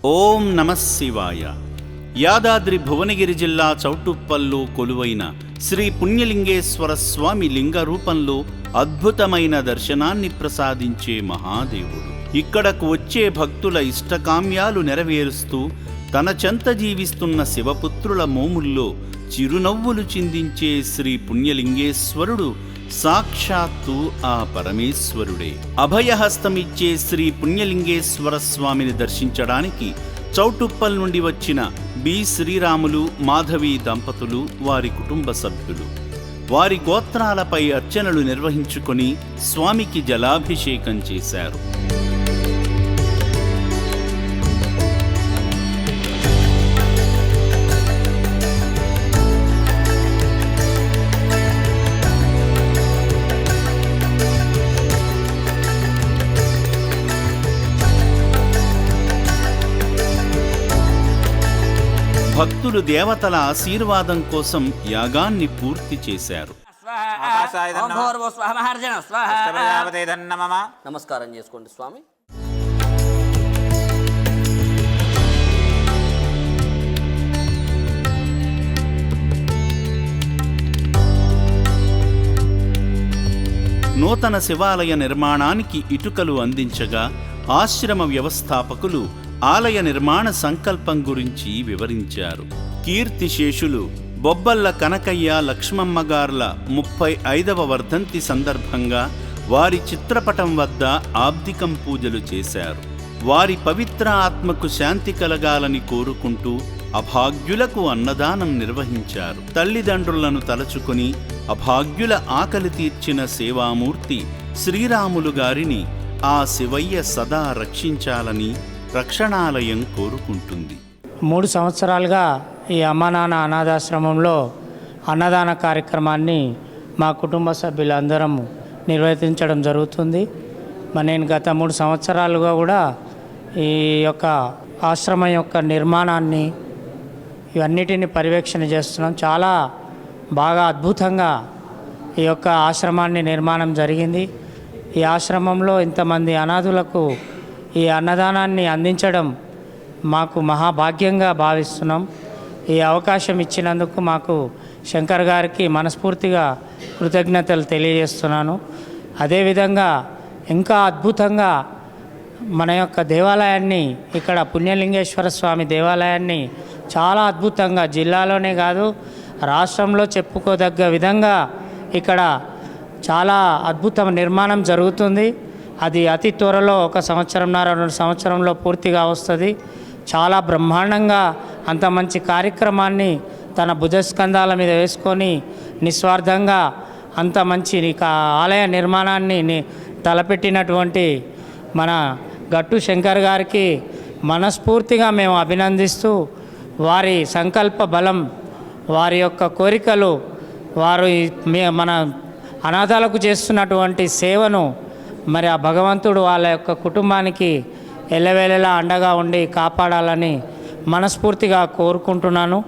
ఓం నమః శివాయ. యాదాద్రి భువనగిరి జిల్లా చౌటుప్పల్లో కొలువైన శ్రీ పుణ్యలింగేశ్వర స్వామి లింగ రూపంలో అద్భుతమైన దర్శనాన్ని ప్రసాదించే మహాదేవుడు. ఇక్కడకు వచ్చే భక్తుల ఇష్టకామ్యాలు నెరవేరుస్తూ తన చెంత జీవిస్తున్న శివపుత్రుల మోముల్లో చిరునవ్వులు చిందించే శ్రీ పుణ్యలింగేశ్వరుడు సాక్షాత్తు ఆ పరమేశ్వరుడే. అభయహస్తమిచ్చే శ్రీ పుణ్యలింగేశ్వర స్వామిని దర్శించడానికి చౌటుప్పల్ నుండి వచ్చిన బి శ్రీరాములు, మాధవి దంపతులు, వారి కుటుంబ సభ్యులు వారి గోత్రాలపై అర్చనలు నిర్వహించుకొని స్వామికి జలాభిషేకం చేశారు. భక్తులు దేవతల ఆశీర్వాదం కోసం యాగాన్ని పూర్తి చేశారు. నమస్కారం చేసుకోండి స్వామి. నూతన శివాలయ నిర్మాణానికి ఇటుకలు అందించగా ఆశ్రమ వ్యవస్థాపకులు ఆలయ నిర్మాణ సంకల్పం గురించి వివరించారు. కీర్తిశేషులు బొబ్బల్ల కనకయ్య, లక్ష్మమ్మగార్ల 35వ వర్ధంతి సందర్భంగా వారి చిత్రపటం వద్ద ఆబ్దికం పూజలు చేశారు. వారి పవిత్ర ఆత్మకు శాంతి కలగాలని కోరుకుంటూ అభాగ్యులకు అన్నదానం నిర్వహించారు. తల్లిదండ్రులను తలచుకుని అభాగ్యుల ఆకలి తీర్చిన సేవామూర్తి శ్రీరాములు గారిని ఆ శివయ్య సదా రక్షించాలని రక్షణాలయం కోరుకుంటుంది. 3 సంవత్సరాలుగా ఈ అమ్మా నాన్న అనాథాశ్రమంలో అన్నదాన కార్యక్రమాన్ని మా కుటుంబ సభ్యులందరం నిర్వర్తించడం జరుగుతుంది. నేను గత 3 సంవత్సరాలుగా కూడా ఈ యొక్క ఆశ్రమం యొక్క నిర్మాణాన్ని ఇవన్నిటిని పర్యవేక్షణ చేస్తున్నాం. చాలా బాగా అద్భుతంగా ఈ యొక్క ఆశ్రమాన్ని నిర్మాణం జరిగింది. ఈ ఆశ్రమంలో ఇంతమంది అనాథులకు ఈ అన్నదానాన్ని అందించడం మాకు మహాభాగ్యంగా భావిస్తున్నాం. ఈ అవకాశం ఇచ్చినందుకు మాకు శంకర్ గారికి మనస్ఫూర్తిగా కృతజ్ఞతలు తెలియజేస్తున్నాను. అదేవిధంగా ఇంకా అద్భుతంగా మన యొక్క దేవాలయాన్ని, ఇక్కడ పుణ్యలింగేశ్వర స్వామి దేవాలయాన్ని చాలా అద్భుతంగా జిల్లాలోనే కాదు రాష్ట్రంలో చెప్పుకోదగ్గ విధంగా ఇక్కడ చాలా అద్భుతం నిర్మాణం జరుగుతుంది. అది అతి త్వరలో 1 సంవత్సరంన్నర 2 సంవత్సరంలో పూర్తిగా వస్తుంది. చాలా బ్రహ్మాండంగా అంత మంచి కార్యక్రమాన్ని తన భుజస్కంధాల మీద వేసుకొని నిస్వార్థంగా అంత మంచి ఆలయ నిర్మాణాన్ని తలపెట్టినటువంటి మన గట్టు శంకర్ గారికి మనస్ఫూర్తిగా మేము అభినందిస్తూ, వారి సంకల్ప బలం, వారి యొక్క కోరికలు, వారు మన అనాథాలకు చేస్తున్నటువంటి సేవను మరి ఆ భగవంతుడు వాళ్ళ యొక్క కుటుంబానికి ఎల్లవేళలా అండగా ఉండి కాపాడాలని మనస్ఫూర్తిగా కోరుకుంటున్నాను.